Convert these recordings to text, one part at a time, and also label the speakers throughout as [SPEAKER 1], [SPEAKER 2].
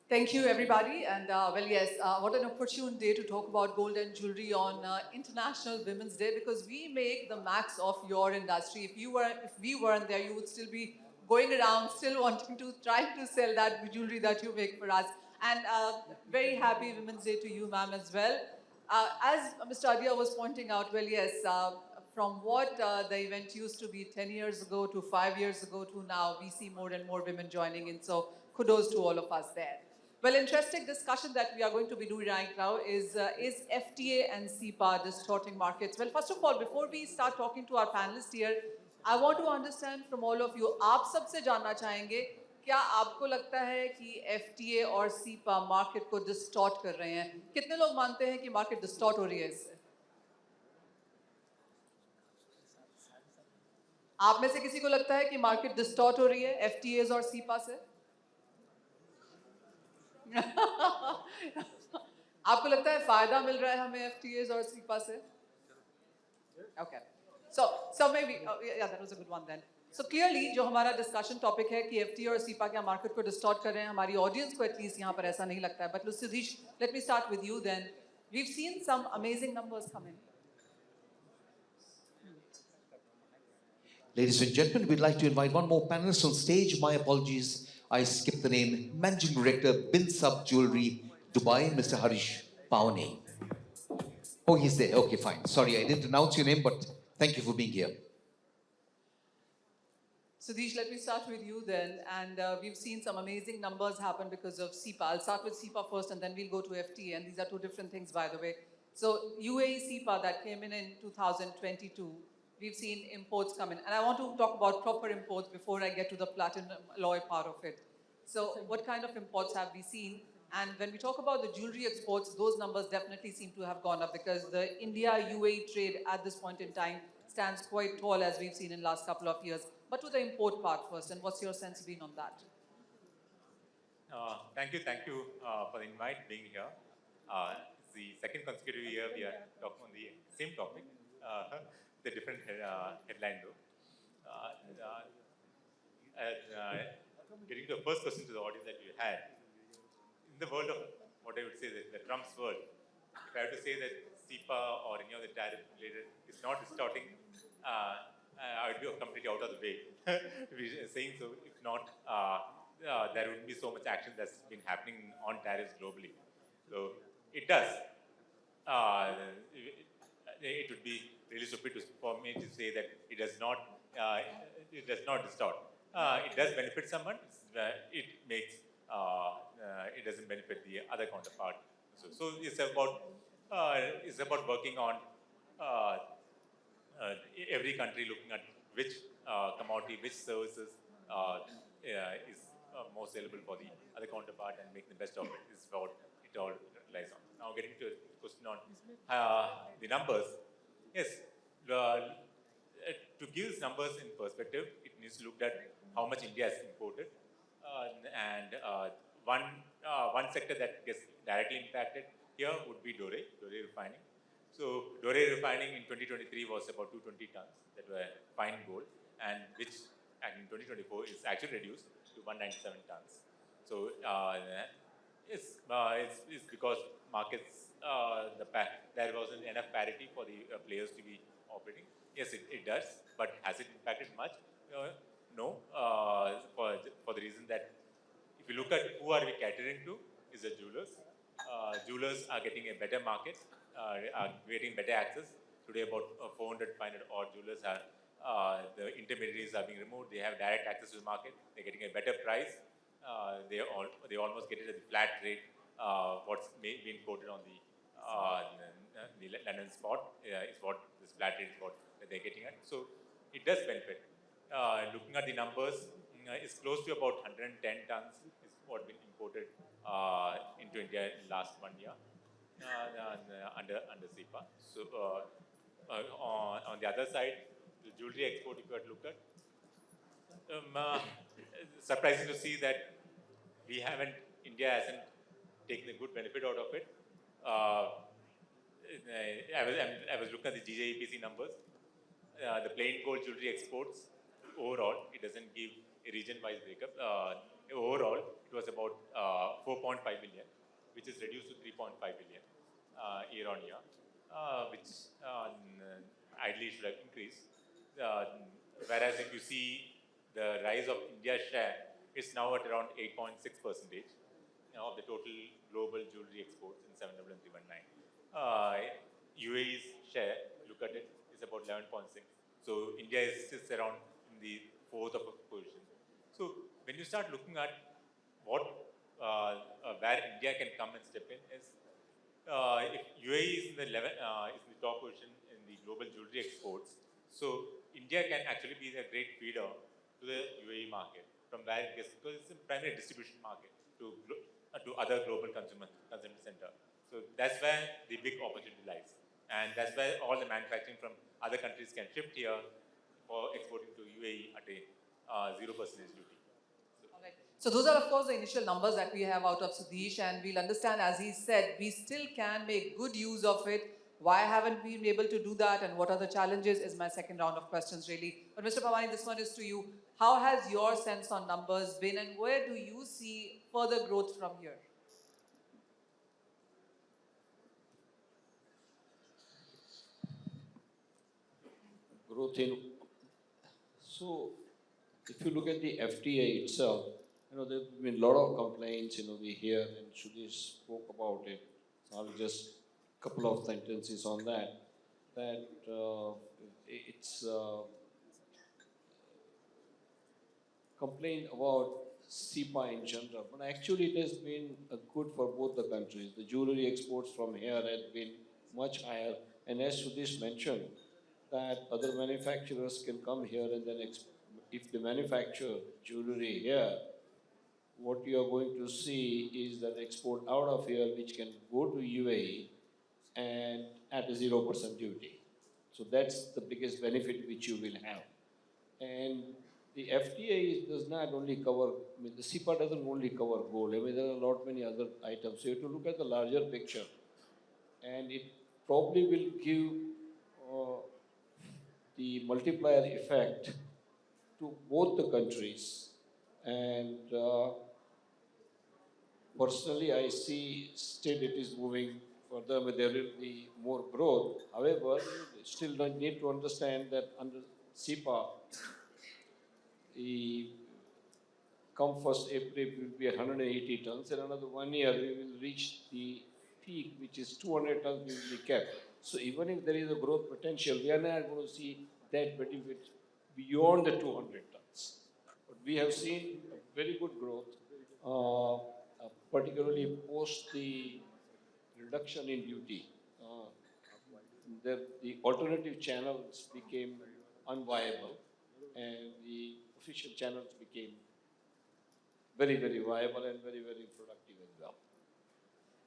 [SPEAKER 1] Thank you, everybody. And well, yes, what an opportune day to talk about gold and jewelry on International Women's Day, because we make the max of your industry. If we weren't there, you would still be going around, still wanting to try to sell that jewelry that you make for us. And very happy Women's Day to you, ma'am, as well. As Mr. Adia was pointing out, well, yes, from what the event used to be 10 years ago to 5 years ago to now, we see more and more women joining in. So kudos to all of us there. Well, interesting discussion that we are going to be doing right now is FTA and Cepa distorting markets? Well, first of all, before we start talking to our panelists here, I want to understand from all of you, आप सबसे जानना चाहेंगे, क्या आपको लगता है कि FTA और CEPA मार्केट को डिस्टॉर्ट कर रहे हैं? कितने लोग मानते हैं कि मार्केट डिस्टॉर्ट हो रही है इससे? आप में से किसी को लगता है कि मार्केट डिस्टॉर्ट हो रही है FTAs और CEPA से? आपको लगता है फायदा मिल रहा है हमें FTAs और CEPA से? Okay. So maybe yeah, that was a good one then. So clearly जो हमारा discussion topic है कि FTA और CEPA क्या market को distort कर रहे हैं, हमारी audience को at least यहाँ पर ऐसा नहीं लगता है. But Sudhish, let me start with you then. We've seen some amazing numbers come in.
[SPEAKER 2] Ladies and gentlemen, we'd like to invite one more panelist on stage. My apologies, I skipped the name. Managing Director, Bin Sub Jewelry, Dubai, Mr. Harish Pawani. Oh, he's there. Okay, fine. Sorry, I didn't announce your name, but thank you for being here.
[SPEAKER 1] Sudhish, let me start with you then. And we've seen some amazing numbers happen because of CEPA. I'll start with CEPA first and then we'll go to FTA. And these are two different things, by the way. So UAE CEPA that came in 2022, we've seen imports come in. And I want to talk about proper imports before I get to the platinum alloy part of it. So what kind of imports have we seen? And when we talk about the jewelry exports, those numbers definitely seem to have gone up because the India-UAE trade at this point in time stands quite tall as we've seen in the last couple of years. But to the import part first, and what's your sense been on that?
[SPEAKER 3] Thank you for the invite, being here. It's the second consecutive year we are talking on the same topic, the different headline though. Getting to the first question to the audience that you had, in the world of what I would say the Trump's world, if I have to say that CEPA or any of the tariff related is not distorting, I would be completely out of the way to be saying so. If not, there wouldn't be so much action that's been happening on tariffs globally. So it does. It would be really stupid for me to say that it does not. It does not distort. It does benefit someone. It makes. It doesn't benefit the other counterpart. So it's about working on every country looking at which commodity, which services is more sellable for the other counterpart and make the best of it is what it all relies on. Now getting to the question on the numbers, yes, to give these numbers in perspective, it needs to look at how much India has imported, and one sector that gets directly impacted here would be Dore refining. So Dore refining in 2023 was about 220 tons that were fine gold, and which in 2024 is actually reduced to 197 tons. So it's because markets there wasn't enough parity for the players to be operating. Yes, it does, but has it impacted much? No, for the reason that if you look at who are we catering to, is the jewelers. Jewelers are getting a better market, are getting better access. Today about 400, 500 odd jewelers are, the intermediaries are being removed. They have direct access to the market. They're getting a better price. They almost get it at the flat rate, what's being quoted on the London spot is what this flat rate is what they're getting at. So it does benefit. Looking at the numbers, it's close to about 110 tons is what been imported into India in last 1 year under CEPA. So on the other side, the jewelry export, if you were to look at, surprising to see that India hasn't taken a good benefit out of it. I was looking at the GJEPC numbers. The plain gold jewelry exports overall, it doesn't give a region-wise breakup. overall, it was about 4.5 billion, which is reduced to 3.5 billion year on year, which ideally should have increased. Whereas if you see the rise of India's share, it's now at around 8.6% of the total global jewelry exports in 73319. UAE's share, look at it, is about 11.6. So India is sits around in the fourth of a position. So when you start looking at what where India can come and step in is if UAE is in the is in the top position in the global jewelry exports, so India can actually be a great feeder to the UAE market from where it gets, because it's a primary distribution market to other global consumer center. So that's where the big opportunity lies, and that's where all the manufacturing from other countries can shift here for exporting to UAE at a 0% duty.
[SPEAKER 1] All right. So those are, of course, the initial numbers that we have out of Sudhish, and we'll understand, as he said, we still can make good use of it. Why haven't we been able to do that, and what are the challenges is my second round of questions, really. But Mr. Pawani, this one is to you. How has your sense on numbers been, and where do you see further growth from here?
[SPEAKER 4] Growth in. So, if you look at the FTA itself, there's been a lot of complaints, we hear, and Sudhir spoke about it. So I'll just a couple of sentences on that. That it's complaint about Cepa in general, but actually it has been good for both the countries. The jewelry exports from here have been much higher, and as Sudhir mentioned, that other manufacturers can come here and then if they manufacture jewelry here, what you are going to see is that export out of here, which can go to UAE and at a 0% duty. So that's the biggest benefit which you will have. And the FTA does not only cover, the CEPA doesn't only cover gold. There are a lot many other items. So you have to look at the larger picture. And it probably will give the multiplier effect to both the countries. And personally, I see still it is moving further, but there will be more growth. However, still need to understand that under CEPA, the come 1st April will be 180 tons. In another 1 year, we will reach the peak, which is 200 tons will be kept. So even if there is a growth potential, we are not going to see that benefit beyond the 200 tons. But we have seen a very good growth, particularly post the reduction in duty. The alternative channels became unviable, and the official channels became very, very viable and very, very productive as well.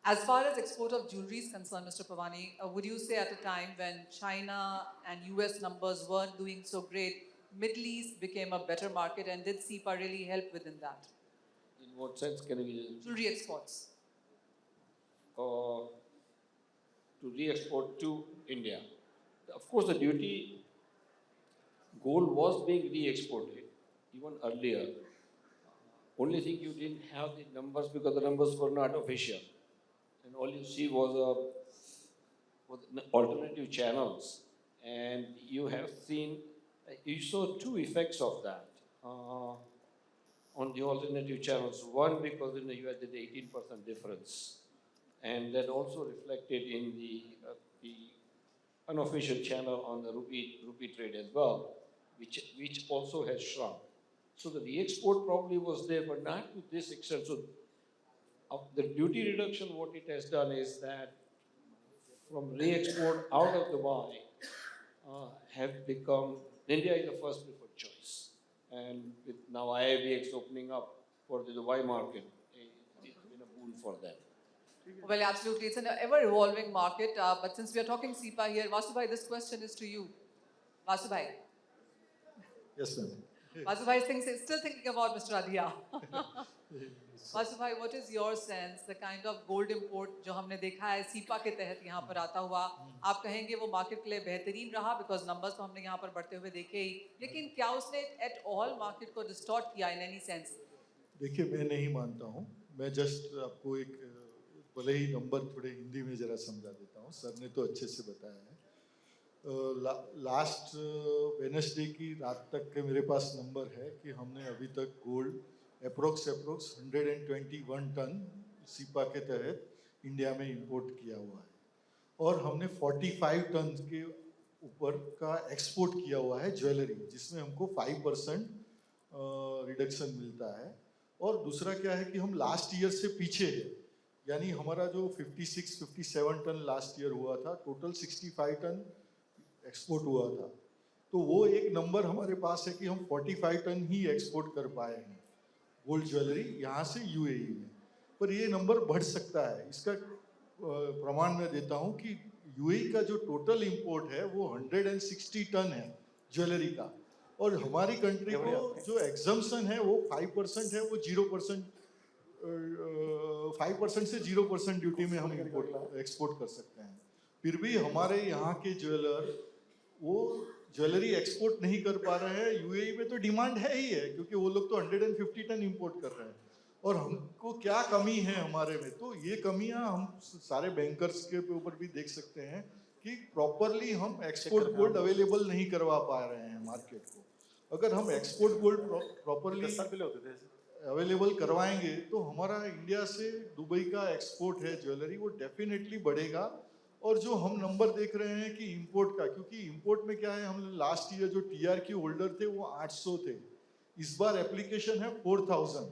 [SPEAKER 1] As far as export of jewelry is concerned, Mr. Pawani, would you say at a time when China and US numbers weren't doing so great, Middle East became a better market, and did CEPA really help within that?
[SPEAKER 4] In what sense can we?
[SPEAKER 1] Jewelry exports.
[SPEAKER 4] To re-export to India. Of course, the duty, gold was being re-exported even earlier. Only thing you didn't have the numbers because the numbers were not official. And all you see was alternative channels. And you saw two effects of that on the alternative channels. One, because in the US there's 18% difference. And that also reflected in the unofficial channel on the rupee trade as well, which also has shrunk. So the re-export probably was there, but not to this extent. So the duty reduction, what it has done is that from re-export out of Dubai have become, India is the first preferred choice. And with now IIBX opening up for the Dubai market, it's been a boon for them.
[SPEAKER 1] Well, absolutely. It's an ever-evolving market. But since we are talking CEPA here, Vasubhai, this question is to you. Vasubhai.
[SPEAKER 5] Yes, ma'am.
[SPEAKER 1] Vasubhai is still thinking about Mr. Adhiya. Vasubhai, what is your sense, the kind of gold import जो हमने देखा है CEPA के तहत यहाँ पर आता हुआ, आप कहेंगे वो मार्केट के लिए बेहतरीन रहा because numbers तो हमने यहाँ पर बढ़ते हुए देखे ही, लेकिन क्या उसने at all market को distort किया in any sense?
[SPEAKER 5] देखिए, मैं नहीं मानता हूँ। मैं जस्ट आपको एक भले ही नंबर थोड़े हिंदी में ज़रा समझा देता हूँ। सर ने तो अच्छे से बताया है। लास्ट वेडनेसडे की रात तक के मेरे पास नंबर है कि हमने अभी तक गोल्ड अप्रोक्स 121 टन सीपा के तहत इंडिया में इंपोर्ट किया हुआ है, और हमने 45 टन के ऊपर का एक्सपोर्ट किया हुआ है ज्वेलरी, जिसमें हमको 5% रिडक्शन मिलता है। और दूसरा क्या है कि हम लास्ट ईयर से पीछे है, यानी हमारा जो 56-57 टन लास्ट ईयर हुआ था, टोटल 65 टन एक्सपोर्ट हुआ था। तो वो एक नंबर हमारे पास है कि हम 45 टन ही एक्सपोर्ट कर पाए हैं गोल्ड ज्वेलरी यहाँ से यूएई में। पर ये नंबर बढ़ सकता है। इसका प्रमाण मैं देता हूँ कि यूएई का जो टोटल इंपोर्ट है वो 160 टन है ज्वेलरी का, और हमारी कंट्री को जो एग्जम्पशन है वो 5% है, वो 0%, 5% से 0% ड्यूटी में हम एक्सपोर्ट कर सकते हैं। फिर भी हमारे यहाँ के ज्वेलर वो ज्वेलरी एक्सपोर्ट नहीं कर पा रहे हैं। यूएई में तो डिमांड है ही है, क्योंकि वो लोग तो 150 टन इंपोर्ट कर रहे हैं, और हमको क्या कमी है हमारे में। तो ये कमियां हम सारे बैंकर्स के ऊपर भी देख सकते हैं कि प्रॉपरली हम एक्सपोर्ट गोल्ड अवेलेबल नहीं करवा पा रहे हैं मार्केट को। अगर हम एक्सपोर्ट गोल्ड प्रॉपरली अवेलेबल करवाएंगे तो हमारा इंडिया से दुबई का एक्सपोर्ट है ज्वेलरी, वो डेफिनेटली बढ़ेगा। और जो हम नंबर देख रहे हैं कि इंपोर्ट का, क्योंकि इंपोर्ट में क्या है, हम लास्ट ईयर जो टीआरक्यू होल्डर थे वो 800 थे, इस बार एप्लीकेशन है 4000,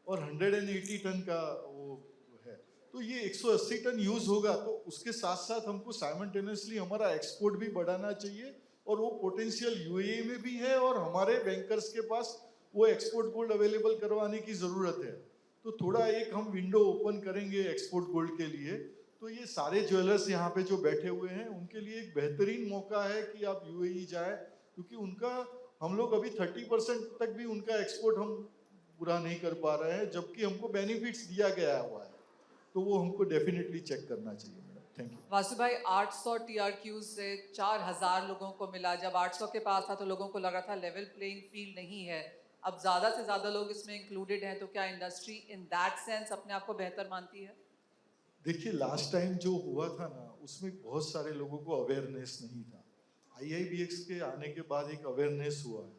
[SPEAKER 5] और 180 टन का वो है। तो ये 180 टन यूज होगा, तो उसके साथ साथ हमको साइमल्टेनियसली हमारा एक्सपोर्ट भी बढ़ाना चाहिए, और वो पोटेंशियल यूएई में भी है, और हमारे बैंकर्स के पास वो एक्सपोर्ट गोल्ड अवेलेबल करवाने की ज़रूरत है। तो थोड़ा एक हम विंडो ओपन करेंगे एक्सपोर्ट गोल्ड के लिए, तो ये सारे ज्वेलर्स यहाँ पे जो बैठे हुए हैं उनके लिए एक बेहतरीन मौका है कि आप यूएई जाए, क्योंकि उनका हम लोग अभी 30% तक भी उनका एक्सपोर्ट हम पूरा नहीं कर पा रहे हैं, जबकि हमको बेनिफिट्स दिया गया हुआ है। तो वो हमको डेफिनेटली चेक करना चाहिए मैडम। Thank you.
[SPEAKER 1] वासु भाई, 800 टीआरक्यू से 4000 लोगों को मिला। जब 800 के पास था तो लोगों को लगा था लेवल प्लेइंग फील्ड नहीं है। अब ज़्यादा से ज़्यादा लोग इसमें इंक्लूडेड हैं, तो क्या इंडस्ट्री इन दैट सेंस अपने आप को बेहतर मानती है?
[SPEAKER 5] देखिए, लास्ट टाइम जो हुआ था ना, उसमें बहुत सारे लोगों को अवेयरनेस नहीं था। आईआईबीएक्स के आने के बाद एक अवेयरनेस हुआ है।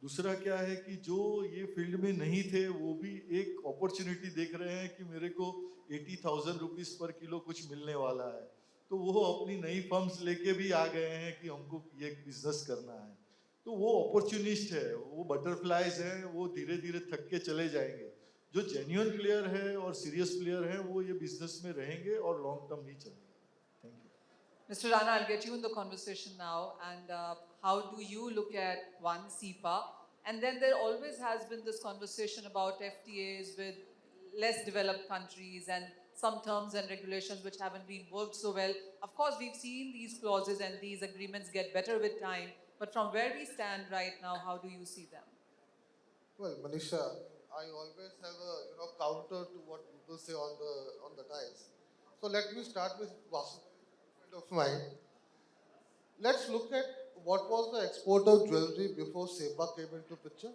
[SPEAKER 5] दूसरा क्या है कि जो ये फील्ड में नहीं थे वो भी एक अपॉर्चुनिटी देख रहे हैं कि मेरे को 80,000 रुपीज़ पर किलो कुछ मिलने वाला है, तो वो अपनी नई फर्म्स लेके भी आ गए हैं कि हमको ये बिजनेस करना है। तो वो अपॉर्चुनिस्ट है, वो बटरफ्लाइज हैं, वो धीरे धीरे थक के चले जाएंगे। जो जेन्युइन प्लेयर है और सीरियस प्लेयर है वो ये बिजनेस में रहेंगे और लॉन्ग टर्म ही चलेंगे। Thank you.
[SPEAKER 1] Mr. Rana, I'll get you in the conversation now. And how do you look at one CEPA? And then there always has been this conversation about FTAs with less developed countries and some terms and regulations which haven't been worked so well. Of course, we've seen these clauses and these agreements get better with time. But from where we stand right now, how do you see them?
[SPEAKER 6] Well, Manisha, I always have a counter to what people say on the dice. So let me start with Vasu friend of mine. Let's look at what was the export of jewelry before Cepa came into picture,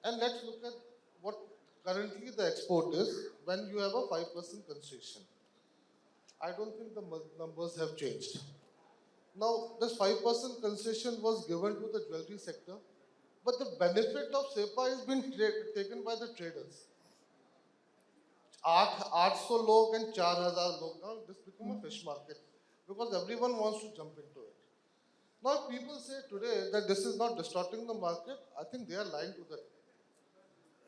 [SPEAKER 6] and let's look at what currently the export is when you have a 5% concession. I don't think the numbers have changed. Now, this 5% concession was given to the jewelry sector, but the benefit of SEPA is being taken by the traders. 800 log and 4,000 log. Now, this become a fish market because everyone wants to jump into it. Now, if people say today that this is not distorting the market, I think they are lying to the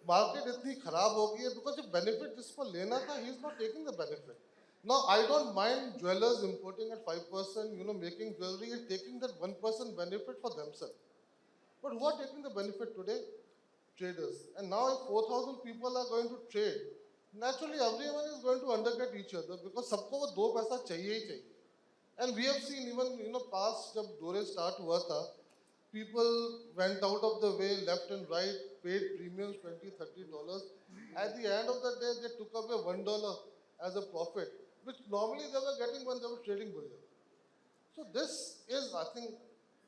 [SPEAKER 6] market इतनी खराब हो गई है because the benefit जिसको लेना था, he is not taking the benefit. Now, I don't mind jewelers importing at 5%, making jewelry and taking that 1% benefit for themselves. But who are taking the benefit today? Traders. And now if 4,000 people are going to trade, naturally everyone is going to undercut each other because सबको वो दो पैसा चाहिए ही चाहिए. And we have seen even, past जब डोरे start हुआ था, people went out of the way, left and right, paid premiums $20-30. At the end of the day, they took away $1 as a profit, which normally they were getting when they were trading bullion. So this is, I think,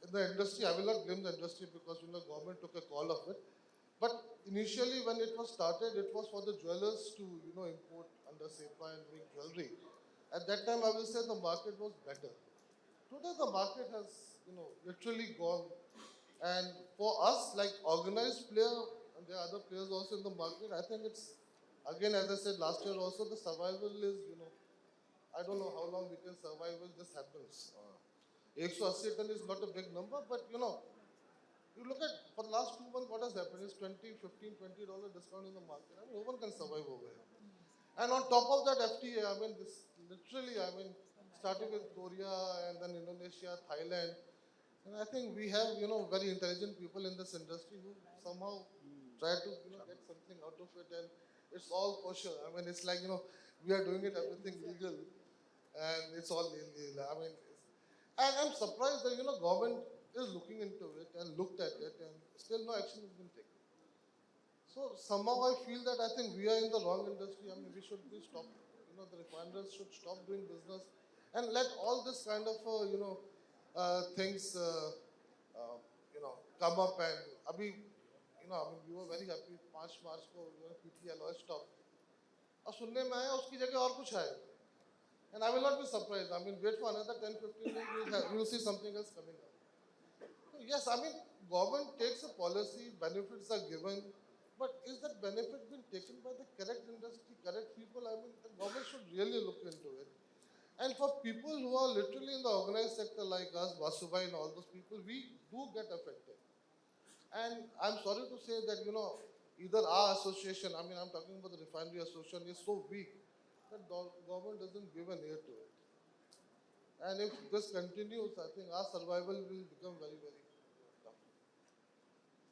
[SPEAKER 6] in the industry, I will not blame the industry because, government took a call of it. But initially, when it was started, it was for the jewelers to, import under Cepa and make jewelry. At that time, I will say the market was better. Today, the market has, literally gone. And for us, like organized player, and there are other players also in the market, I think it's, again, as I said last year also, the survival is, I don't know how long we can survive when this happens. 180 ton is not a big number, but you look at for the last 2 months, what has happened is 20, 15, $20 discount in the market. I mean, no one can survive over here. And on top of that FTA, I mean, this literally, I mean, starting with Korea and then Indonesia, Thailand. And I think we have, very intelligent people in this industry who somehow try to, get something out of it. And it's all kosher. I mean, it's like, we are doing it everything legal and it's all illegal. I mean, and I'm surprised that, government is looking into it and looked at it and still no action has been taken. So somehow I feel that I think we are in the wrong industry. I mean, we should be stop. The refiners should stop doing business and let all this kind of things come up. And I mean, we were very happy 5 March को PTL alloy stop. अब सुनने में आया उसकी जगह और कुछ है. And I will not be surprised. I mean, wait for another 10, 15 days, you will see something else coming up. So yes, I mean, government takes a policy, benefits are given, but is that benefit being taken by the correct industry, correct people? I mean, the government should really look into it. And for people who are literally in the organized sector like us, Vasubai and all those people, we do get affected. And I'm sorry to say that, either our association, I mean, I'm talking about the refinery association, is so weak that government doesn't give an ear to it. And if this continues, I think our survival will become very, very tough.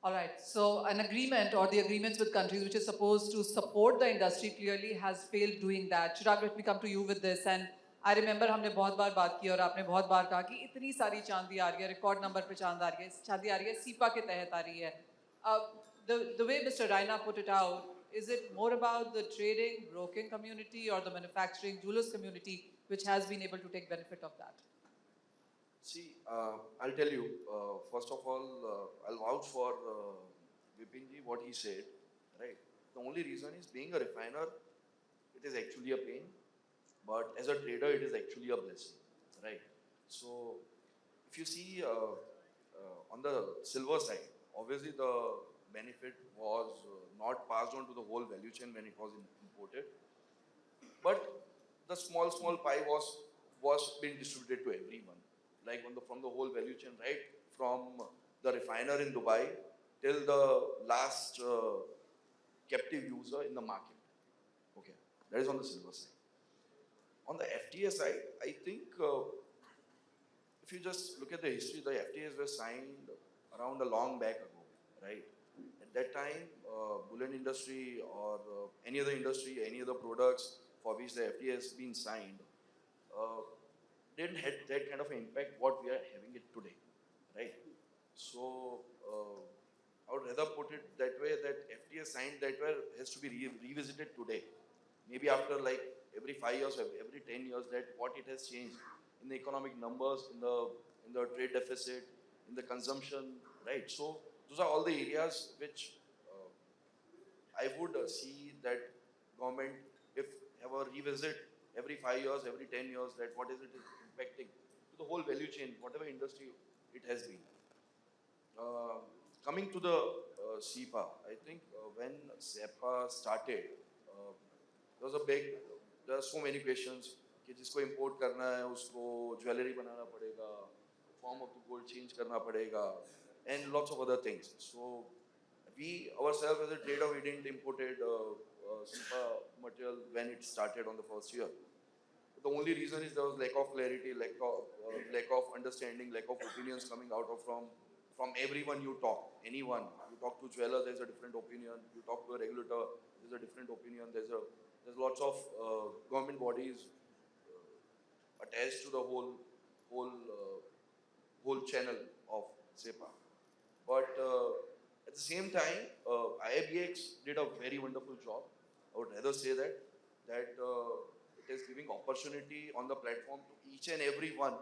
[SPEAKER 1] All right. So an agreement or the agreements with countries which is supposed to support the industry clearly has failed doing that. Chirag, let me come to you with this. And I remember हमने बहुत बार बात की और आपने बहुत बार कहा कि इतनी सारी चांदी आ रही है, रिकॉर्ड नंबर पे चांद आ रही है, चांदी आ रही है, सीपा के तहत आ रही है. The way Mr. Raina put it out, is it more about the trading, broking community or the manufacturing, jewelers community which has been able to take benefit of that?
[SPEAKER 7] See, I'll tell you, first of all, I'll vouch for Vipinji, what he said, right? The only reason is being a refiner, it is actually a pain, but as a trader, it is actually a blessing, right? So, if you see on the silver side, obviously the benefit was not passed on to the whole value chain when it was imported, but the small pie was being distributed to everyone, like from the whole value chain, right from the refiner in Dubai till the last captive user in the market. Okay, that is on the silver side. On the FTA side, I think if you just look at the history, the FTAs were signed around a long back ago, right? At that time, bullion industry or any other industry, any other products for which the FTA has been signed, didn't have that kind of impact what we are having it today, right? So I would rather put it that way, that FTA signed that way has to be revisited today. Maybe after like every 5 years, every 10 years, that what it has changed in the economic numbers, in the trade deficit, in the consumption, right? So those are all the areas which I would see that government, if have a revisit every 5 years, every 10 years, that what is it impacting to the whole value chain, whatever industry it has been. Coming to the Cepa, I think when Cepa started, there are so many questions कि जिसको import करना है उसको jewellery बनाना पड़ेगा, form of the gold change करना पड़ेगा, and lots of other things. So we ourselves as a trader, we didn't imported Cepa material when it started on the first year. The only reason is there was lack of clarity, lack of understanding, lack of opinions coming out of from everyone you talk, anyone. You talk to jeweler, there's a different opinion. You talk to a regulator, there's a different opinion. There's lots of government bodies attached to the whole channel of Cepa. But at the same time, IIBX did a very wonderful job. I would rather say that it is giving opportunity on the platform to each and every one,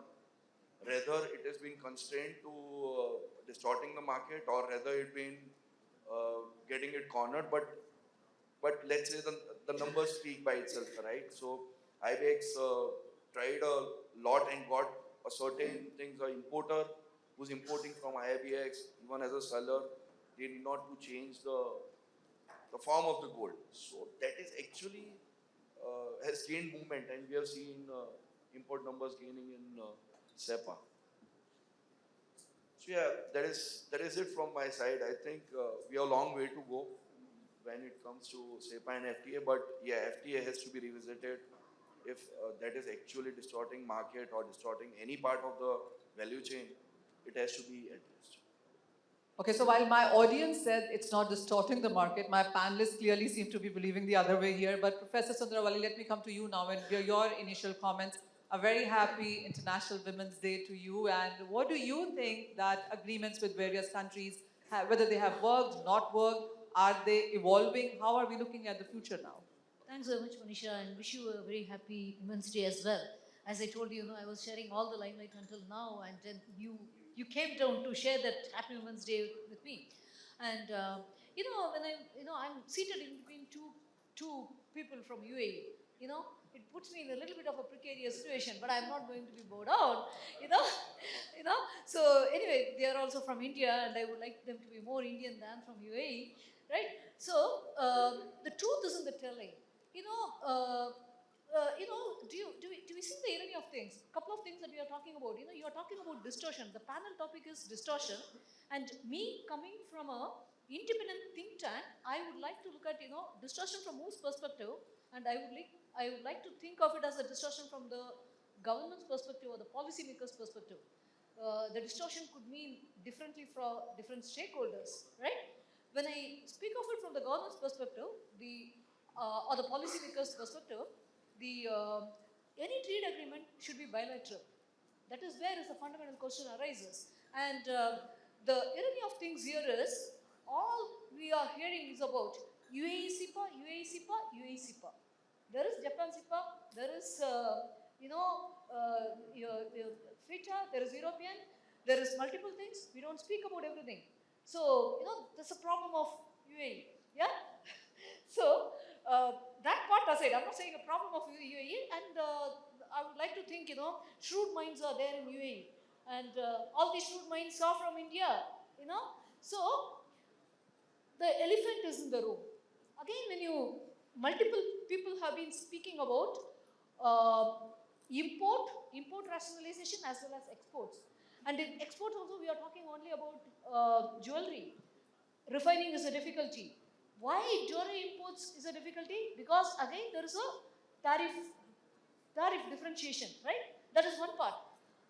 [SPEAKER 7] rather it has been constrained to distorting the market, or rather it been getting it cornered, but let's say the numbers speak by itself, right? So IBX tried a lot and got a certain things. An importer who's importing from IBX, even as a seller, they need not to change the form of the gold. So that is actually has gained movement, and we have seen import numbers gaining in Cepa. So yeah, that is it from my side. I think we have a long way to go when it comes to Cepa and FTA, but yeah, FTA has to be revisited if that is actually distorting market or distorting any part of the value chain. It has to be addressed.
[SPEAKER 1] Okay, so while my audience said it's not distorting the market, my panelists clearly seem to be believing the other way here. But Professor Sundaravali, let me come to you now and hear your initial comments. A very happy International Women's Day to you. And what do you think that agreements with various countries, whether they have worked, not worked, are they evolving? How are we looking at the future now?
[SPEAKER 8] Thanks very much, Manisha, and wish you a very happy Women's Day as well. As I told you, I was sharing all the limelight until now, and then you came down to share that Happy Women's Day with me. And when I'm seated in between two people from UAE. It puts me in a little bit of a precarious situation, but I'm not going to be bowed out. You know, So anyway, they are also from India, and I would like them to be more Indian than from UAE, right? So the truth is in the telling. you know, uh, do we see the irony of things? A couple of things that we are talking about. You are talking about distortion. The panel topic is distortion, and me coming from a independent think tank, I would like to look at distortion from whose perspective, and I would like to think of it as a distortion from the government's perspective or the policymakers' perspective. The distortion could mean differently for different stakeholders, right? When I speak of it from the government's perspective, or the policymakers' perspective, the any trade agreement should be bilateral. That is where is the fundamental question arises. And the irony of things here is all we are hearing is about UAE CEPA, UAE CEPA, UAE CEPA. There is Japan CEPA, there is FITA, there is European, there is multiple things. We don't speak about everything. So there's a problem of UAE. Yeah. So that part aside, I'm not saying a problem of UAE, and I would like to think shrewd minds are there in UAE, and all these shrewd minds are from India. So the elephant is in the room. Again, when multiple people have been speaking about uh, import rationalization as well as exports. And in exports also, we are talking only about jewelry. Refining is a difficulty. Why jewelry imports is a difficulty? Because again, there is a tariff differentiation, right? That is one part.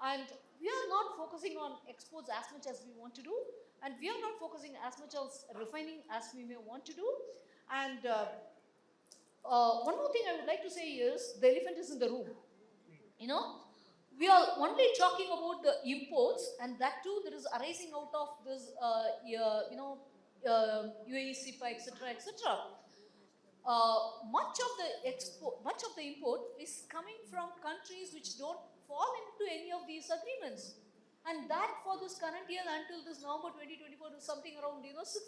[SPEAKER 8] And we are not focusing on exports as much as we want to do, and we are not focusing as much on refining as we may want to do. And one more thing I would like to say is the elephant is in the room. We are only talking about the imports, and that too there is arising out of this, UAE, CEPA, etc., etc. Much of the import is coming from countries which don't fall into any of these agreements, and that for this current year until this November 2024 is something around 65%,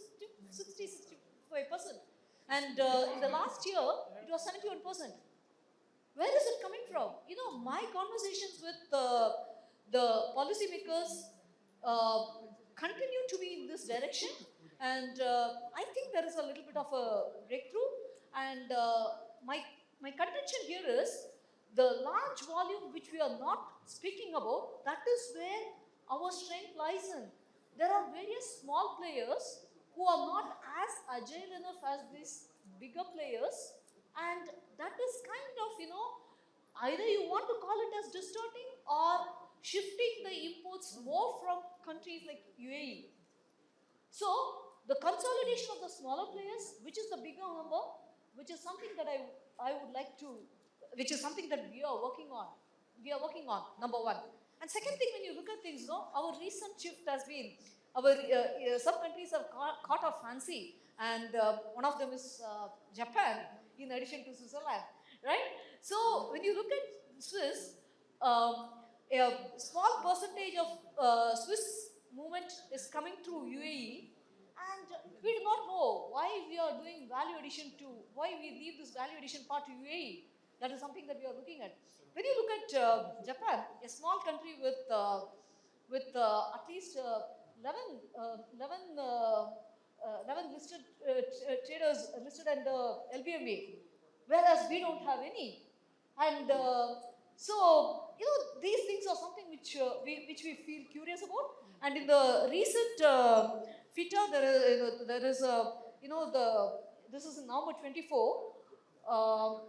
[SPEAKER 8] and in the last year it was 71%. Where is it coming from? My conversations with the policymakers continue to be in this direction, and I think there is a little bit of a breakthrough. And my contention here is the large volume which we are not speaking about. That is where our strength lies in. There are various small players who are not as agile enough as these bigger players, and that is kind of, either you want to call it as distorting or shifting the imports more from countries like UAE. So the consolidation of the smaller players, which is the bigger number, which is something that I would like to, which is something that we are working on. We are working on, number one. And second thing, when you look at things, our recent shift has been, some countries have caught our fancy, and one of them is Japan, in addition to Switzerland, right? So when you look at Swiss, a small percentage of Swiss movement is coming through UAE, And we do not know why we are doing value addition to, why we leave this value addition part to UAE. That is something that we are looking at. When you look at Japan, a small country with at least 11, 11, 11 listed traders listed under LBMA, whereas we don't have any. And so, these things are something which we feel curious about. And in the recent FITA, there is a, this is in November 24.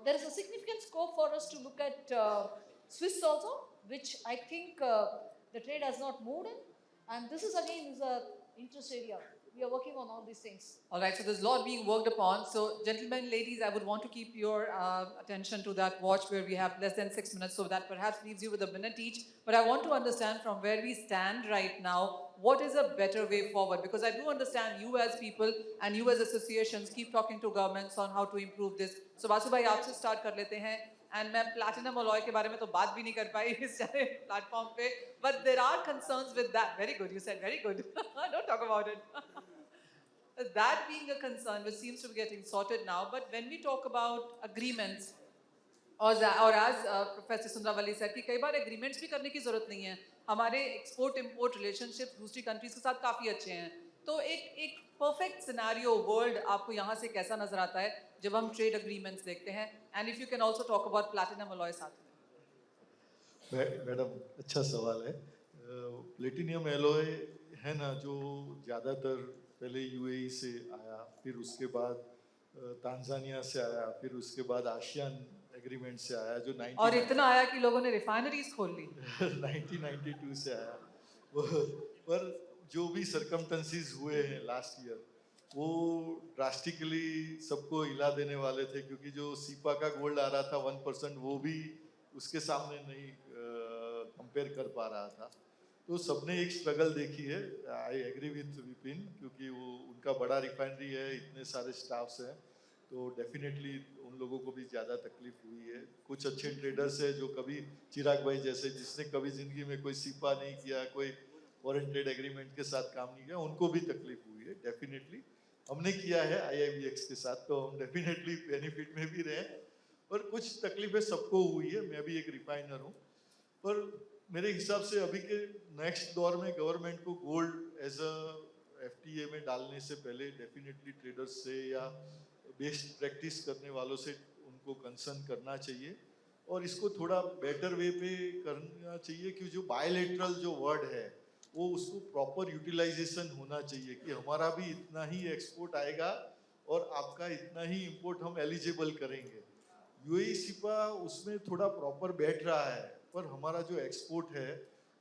[SPEAKER 8] There is a significant scope for us to look at Swiss also, which I think the trade has not moved in. And this is again is a interest area. We are working on all these things.
[SPEAKER 1] All right, so there's a lot being worked upon. So, gentlemen, ladies, I would want to keep your attention to that watch where we have less than 6 minutes, so that perhaps leaves you with a minute each. But I want to understand from where we stand right now, what is a better way forward? Because I do understand you as people and you as associations keep talking to governments on how to improve this. So, Basu bhai, आपसे start कर लेते हैं. And मैं platinum alloy के बारे में तो बात भी नहीं कर पाई इस platform पे. But there are concerns with that. Very good, you said very good. Don't talk about it. That being a concern, which seems to be getting sorted now, but when we talk about agreements, और as professor Sundarawali said कि कई बार agreements भी करने की ज़रूरत नहीं है. हमारे export import relationships दूसरी countries के साथ काफ़ी अच्छे हैं. तो एक perfect scenario world आपको यहाँ से कैसा नजर आता है जब हम trade agreements देखते हैं? And if you can also talk about platinum alloy साथ में.
[SPEAKER 5] मैडम अच्छा सवाल है. प्लेटिनियम एलॉय है ना, जो ज़्यादातर पहले यूएई से आया, फिर उसके बाद तांजानिया से आया, फिर उसके बाद आशियान एग्रीमेंट से आया, जो 19
[SPEAKER 1] और इतना आया कि लोगों ने रिफाइनरीज खोल ली.
[SPEAKER 5] 1992 से आया. पर जो भी सरकमटेंसेस हुए हैं लास्ट ईयर, वो ड्रास्टिकली सबको हिला देने वाले थे, क्योंकि जो सीपा का गोल्ड आ रहा था 1%, वो भी उसके सामने नहीं कंपेयर कर पा रहा था. तो सबने एक स्ट्रगल देखी है. आई एग्री विथ विपिन, क्योंकि वो उनका बड़ा रिफाइनरी है, इतने सारे स्टाफ्स हैं, तो डेफिनेटली उन लोगों को भी ज़्यादा तकलीफ हुई है. कुछ अच्छे ट्रेडर्स हैं जो कभी, चिराग भाई जैसे, जिसने कभी ज़िंदगी में कोई सीपा नहीं किया, कोई फॉरेन ट्रेड एग्रीमेंट के साथ काम नहीं किया, उनको भी तकलीफ हुई है. डेफिनेटली हमने किया है IIBX के साथ, तो हम डेफिनेटली बेनिफिट में भी रहे. पर कुछ तकलीफें सबको हुई है. मैं भी एक रिफाइनर हूँ. पर मेरे हिसाब से अभी के नेक्स्ट दौर में गवर्नमेंट को गोल्ड एज अ FTA में डालने से पहले डेफिनेटली ट्रेडर्स से या बेस्ट प्रैक्टिस करने वालों से उनको कंसर्न करना चाहिए, और इसको थोड़ा बेटर वे पे करना चाहिए. कि जो बायलैटरल जो वर्ड है, वो उसको प्रॉपर यूटिलाइजेशन होना चाहिए, कि हमारा भी इतना ही एक्सपोर्ट आएगा और आपका इतना ही इंपोर्ट हम एलिजिबल करेंगे. यूएई सिपा उसमें थोड़ा प्रॉपर बैठ रहा है, पर हमारा जो एक्सपोर्ट है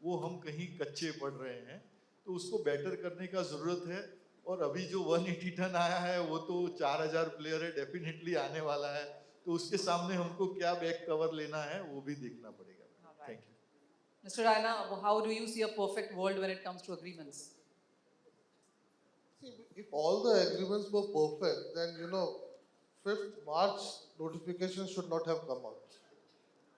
[SPEAKER 5] वो हम कहीं कच्चे पड़ रहे हैं, तो उसको बेटर करने का ज़रूरत है. और अभी जो 180 टन आया है, वो तो 4000 प्लेयर है, डेफिनेटली आने वाला है, तो उसके सामने हमको क्या बैक कवर लेना है वो भी देखना पड़ेगा. Thank you.
[SPEAKER 1] Mr. Raina, how do you see a perfect world when it comes to agreements?
[SPEAKER 6] See, if all the agreements were perfect, then 5th March notification should not have come out.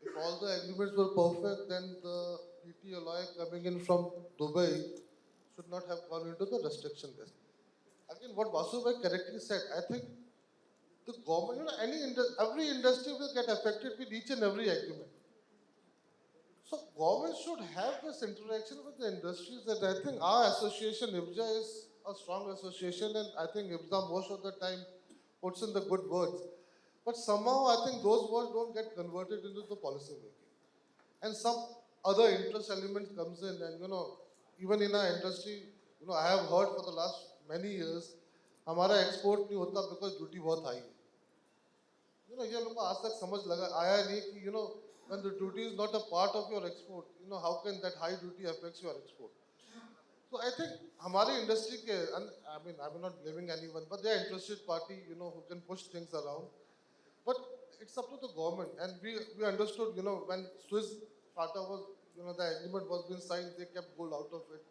[SPEAKER 6] If all the agreements were perfect, then the PT alloy coming in from Dubai should not have gone into the restriction list. Again, what Vasubhai correctly said, I think the government, every industry will get affected with each and every agreement. So government should have this interaction with the industries. That I think our association, IBJA, is a strong association, and I think IBJA most of the time puts in the good words. But somehow I think those words don't get converted into the policy making. And some other interest element comes in, and even in our industry, I have heard for the last many years, हमारा export नहीं होता because duty बहुत high है. ये लोगों को आज तक समझ आया नहीं कि when the duty is not a part of your export, how can that high duty affects your export? So I think हमारी industry के, I mean I'm not blaming anyone, but they are interested party, who can push things around. But it's up to the government, and we understood, when Swiss FATA was, the agreement was being signed, they kept gold out of it.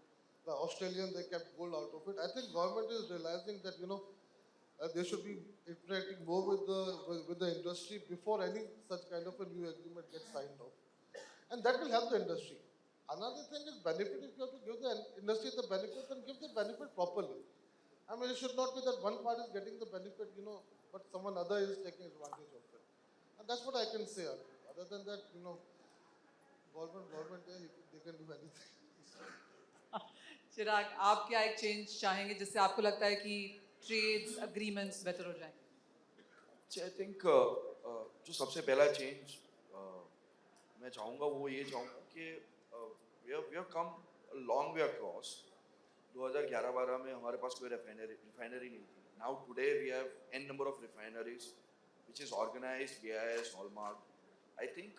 [SPEAKER 6] The Australian, they kept gold out of it. I think government is realizing that, they should be interacting more with the industry before any such kind of a new agreement gets signed off. And that will help the industry. Another thing is benefit. If you have to give the industry the benefit, then give the benefit properly. I mean, it should not be that one part is getting the benefit, but someone other is taking advantage of it. And that's what I can say. Other than that, government, yeah, they can do anything.
[SPEAKER 1] चिराग, आप क्या एक change चाहेंगे जिससे आपको लगता है कि trades agreements better हो जाएंगे?
[SPEAKER 7] See, I think जो सबसे पहला चेंज मैं चाहूँगा वो ये चाहूँगा कि we have come a long way across. 2011-12 में हमारे पास कोई रिफाइनरी नहीं थी. Now today we have n number of refineries, which is organized, BIS, hallmark. I think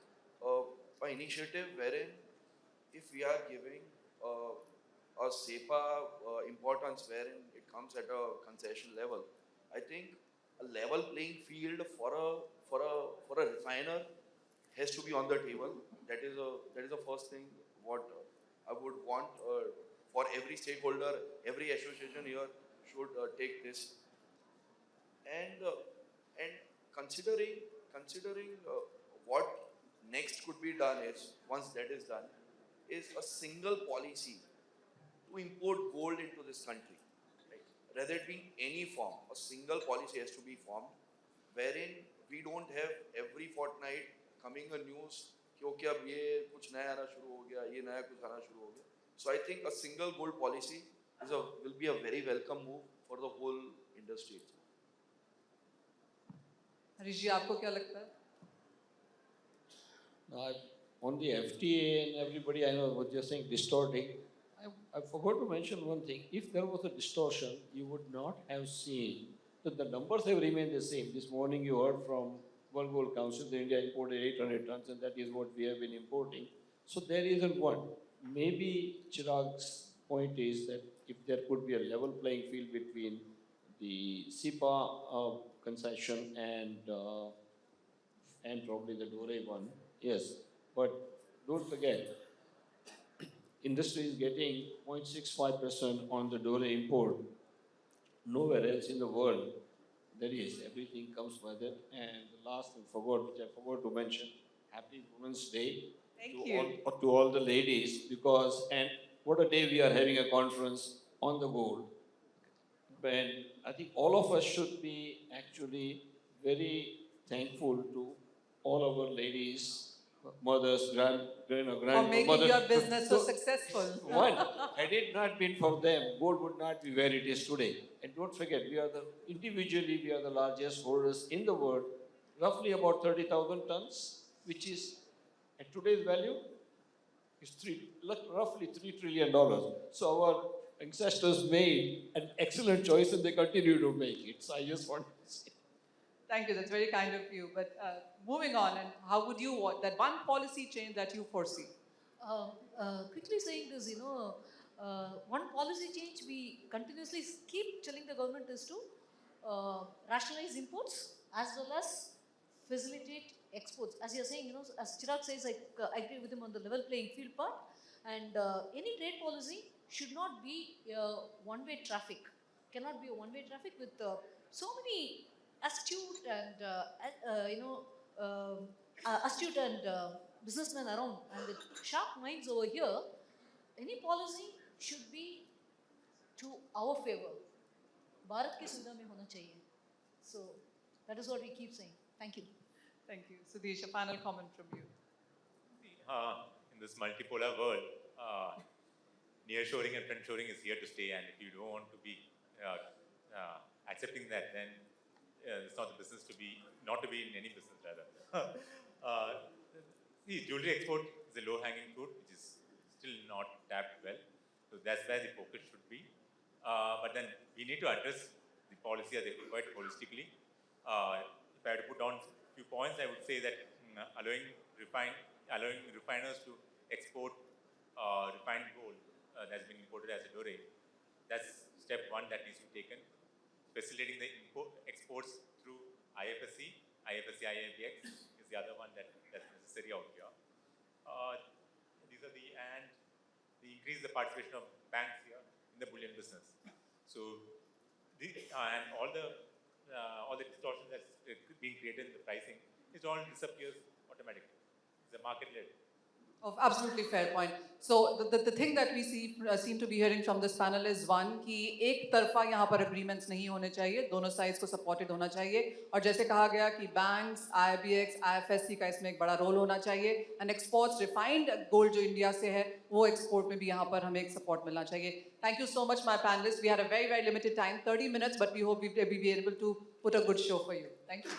[SPEAKER 7] an initiative wherein if we are giving a Cepa importance wherein it comes at a concession level, I think a level playing field for a refiner has to be on the table. That is the first thing what I would want for every stakeholder, every association here should take this. And considering what next could be done is once that is done is a single policy to import gold into this country, right? Rather it be in any form, a single policy has to be formed wherein we don't have every fortnight coming a news कि okay अब ये कुछ नया आना शुरू हो गया, ये नया कुछ आना शुरू हो गया. So I think a single gold policy will be a very welcome move for the whole industry.
[SPEAKER 1] Harish जी, आपको क्या लगता है?
[SPEAKER 4] On the FTA and everybody I know was just saying distorting. I forgot to mention one thing. If there was a distortion, you would not have seen that the numbers have remained the same. This morning you heard from World Gold Council that India imported 800 tons and that is what we have been importing. So there isn't one. Maybe Chirag's point is that if there could be a level playing field between the Cepa concession and probably the Dore one, yes. But don't forget, industry is getting 0.65% on the Dore import. Nowhere else in the world there is. Everything comes by that. And the last thing which I forgot to mention, Happy Women's Day to all the ladies and what a day we are having a conference on the gold. And I think all of us should be actually very thankful to all our ladies, mothers, grandmothers.
[SPEAKER 1] For making your business so successful.
[SPEAKER 4] One, had it not been for them, gold would not be where it is today. And don't forget, individually we are the largest holders in the world, roughly about 30,000 tons, which is at today's value, is roughly $3 trillion. So our ancestors made an excellent choice and they continue to make it. So I just want to say.
[SPEAKER 1] Thank you. That's very kind of you. But moving on, and how would you want that one policy change that you foresee?
[SPEAKER 8] Quickly saying this, one policy change we continuously keep telling the government is to rationalize imports as well as facilitate exports. As you're saying, as Chirag says, I agree with him on the level playing field part. And any trade policy should not be one-way traffic. Cannot be a one-way traffic with so many astute and businessmen around and with sharp minds over here. Any policy should be to our favor. Bharat ki sudha mein hona chahiye. So that is what we keep saying. Thank you.
[SPEAKER 1] Thank you. Sudesh, a final comment from you.
[SPEAKER 3] In this multipolar world, nearshoring and friendshoring is here to stay, and if you don't want to be accepting that, then it's not the business not to be in any business rather. See, jewelry export is a low-hanging fruit, which is still not tapped well. So that's where the focus should be. But then we need to address the policy as quite holistically. If I had to put down a few points, I would say that allowing refiners to export refined gold that's been imported as a dore, that's step one that needs to be taken. Facilitating the exports through IFSC, IFBX is the other one that's necessary out here. And increase the participation of banks here in the bullion business. So, and all the distortion that's being created in the pricing, it all disappears automatically. It's a market-led.
[SPEAKER 1] Absolutely fair point. So the thing that we seem to be hearing from this panel is one कि एक तरफा यहाँ पर agreements नहीं होने चाहिए, दोनों sides को supported होना चाहिए, और जैसे कहा गया कि banks, IBX, IFSC का इसमें एक बड़ा role होना चाहिए, and exports refined gold जो India से है, वो export में भी यहाँ पर हमें एक support मिलना चाहिए. Thank you so much, my panelists. We had a very limited time, 30 minutes, but we hope we be able to put a good show for you. Thank you.